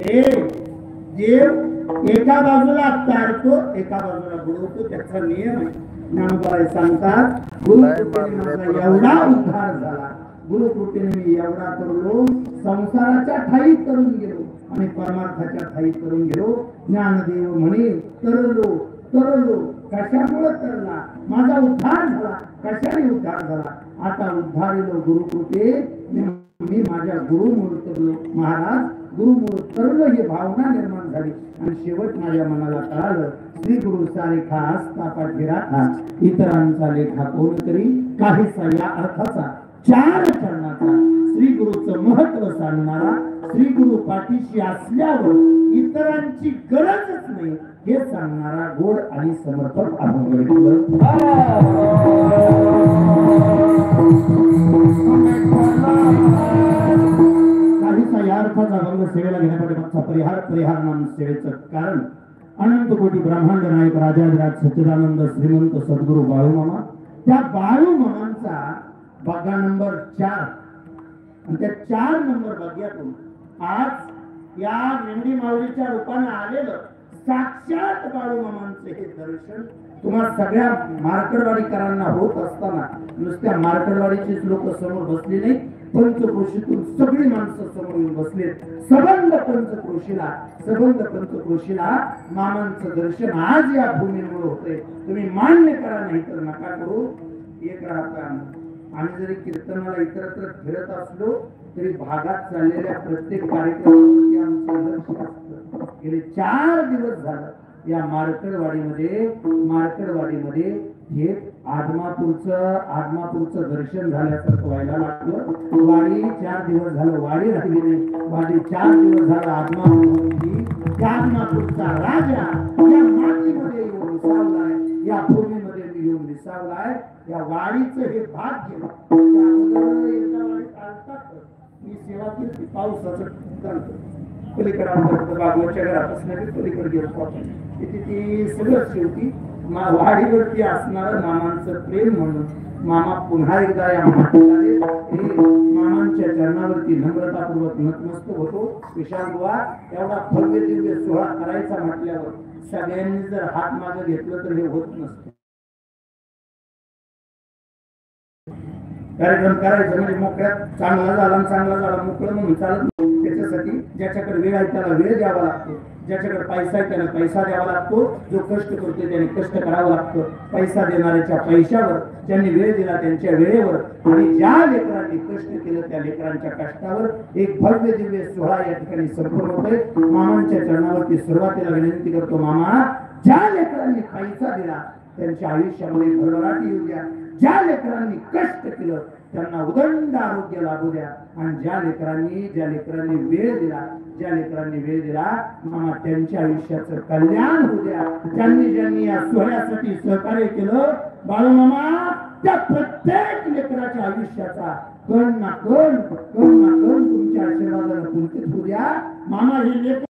देव एका बाजूला तारतो एका बाजूला बुडवतो, त्याचा नियम आहे. ज्ञानोबा सांगतात गुरुकृपेने एवढा उद्धार झाला, गुरुकृपेने मी एवढा तरलो, संसाराच्या ठाई करून गेलो आणि परमार्थाच्या ठाई करून गेलो. ज्ञानदेव म्हणे तरलो तरलो, कशामुळे तरला? माझा उद्धार झाला. कशाने उद्धार झाला? आता उद्धारिलो गुरुकृपे, मी माझ्या गुरुमुळे तरलो. महाराज गुरुमुळे तरलो ही भावना निर्माण झाली आणि शेवट माझ्या मनाला कळालं, श्री गुरु सारेखा असता पाठीराखा, इतरांचा लेखा कोणतरी काहीसा या अर्थाचा 4 चरणाचा श्री गुरुचं महत्व सांगणारा, श्री गुरु पाठीशी असल्यावर इतरांची गरजच नाही हे सांगणारा गोड आणि समर्पक अभंग. काहीसा या अर्थाचा अभंग सेवेला घेण्यापाठीमागचा परिहार नाम सेवेचं कारण अनंत कोटी ब्रह्मांड नायक राजाधिराज सच्चिदानंद श्रीमंत सद्गुरु बाळूमामा, त्या बाळूमामांचा बग्गा नंबर 4 आणि त्या 4 नंबर बग्ग्यातून आज या मेंढी माऊलीच्या रूपाने आलेलं साक्षात बाळूमामांचे हे दर्शन तुम्हा सगळ्या मार्कडवाडीकरांना होत असताना नुसत्या मार्कडवाडीचीच लोक समोर बसली नाही, पंचक्रोशीतून सगळी माणसं समोर येऊन बसले. सबंध पंचक्रोशीला मामांचं दर्शन आज या भूमीमुळे होतंय. तुम्ही मान्य करा नाही तर नका करू. एक राहता आम्ही जरी कीर्तनाला इतरत्र फिरत असलो तरी भागात चाललेल्या प्रत्येक कार्यक्रमावरती आमचं लक्ष असतं. गेले 4 दिवस झालं या मार्कडवाडीमध्ये हे आदमापूरचं दर्शन झाल्यासारखं व्हायला लागलं. वाडी 4 दिवस झालं वाडी राहिली नाही. वाडी 4 दिवस झालं आदमापूरचा राजा या मातीमध्ये येऊन विसावलाय, या भूमीमध्ये येऊन विसावलाय. या वाडीचं हे भाग्य मी सेवा केली. पावसाचं पलीकडे बागवच्या घरात असणारी पलीकडे गेलो आपण ती सगळं शेवटी वाडीवरती असणारं मामांचं प्रेम म्हणून मामा पुन्हा एकदा या मामांच्या चरणावरती नम्रतापूर्वक नतमस्तक होतो. विशाल बुवा एवढा भव्य दिव्य सोहळा करायचा म्हटल्यावर सगळ्यांनी जर हात मागे घेतलं तर हे होत नसतं. कार्यक्रम करायचं म्हणजे मोकळ्यात चांगला झाला मोकळं म्हणून चालत नाही. त्याच्यासाठी ज्याच्याकडे वेळ आहे त्याला वेळ द्यावा लागतो, ज्याच्याकडे पैसा आहे त्याला पैसा द्यावा लागतो, जो कष्ट करतो त्याने कष्ट करावं लागतं. पैसा देणाऱ्याच्या पैशावर, ज्यांनी वेळ दिला त्यांच्या वेळेवर आणि ज्या लेकरांनी कष्ट केलं त्या लेकरांच्या कष्टावर एक भव्य दिव्य सोहळा या ठिकाणी संपूर्ण होतोय. मामांच्या चरणावरती सुरुवातीला विनंती करतो, मामा ज्या लेकरांनी पैसा दिला त्यांच्या आयुष्यामध्ये भरभराटी येऊ द्या, ज्या लेकरांनी कष्ट केलं त्यांना उदंड आरोग्य लाभू द्या आणि ज्या लेकरांनी वेळ दिला मामा त्यांच्या आयुष्याचं कल्याण होऊ द्या. ज्यांनी या सोहळ्यासाठी सहकार्य केलं बाळूमामा त्या प्रत्येक लेकराच्या आयुष्याचा कण ना कण तुमच्या आशीर्वादाने पुलकित होऊ द्या. मामा हे लेकर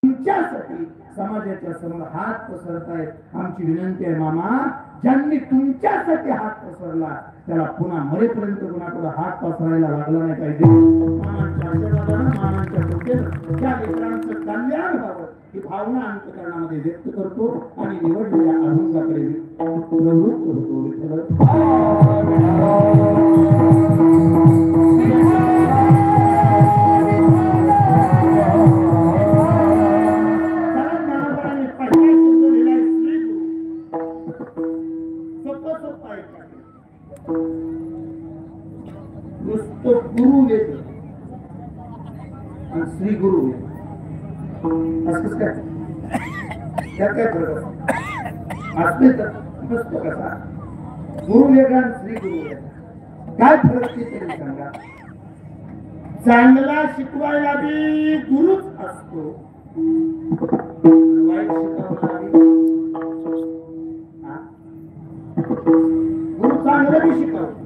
तुमच्यासाठी समाजाच्या समोर हात पसरतायत. आमची विनंती आहे मामा, ज्यांनी तुमच्यासाठी हात पसरला त्याला पुन्हा मरेपर्यंत कुणाकडे हात पसरायला लागला नाही पाहिजे. मामांच्या आशीर्वादानं, मामांच्या कृपेनं त्या लेकरांचं कल्याण व्हावं ही भावना अंतःकरणामध्ये व्यक्त करतो आणि निवडलेल्या अभंगाकडे प्रवृत्त होतो. गुरु लेकर श्री गुरु असं काय त्यात काय फरक असते तर नसतो कसा गुरु लेखा श्री गुरु काय फरक ते सांगा. चांगला शिकवायला बी गुरुच असतो, वाईट शिकवणारा गुरु चांगलं बी शिकवतो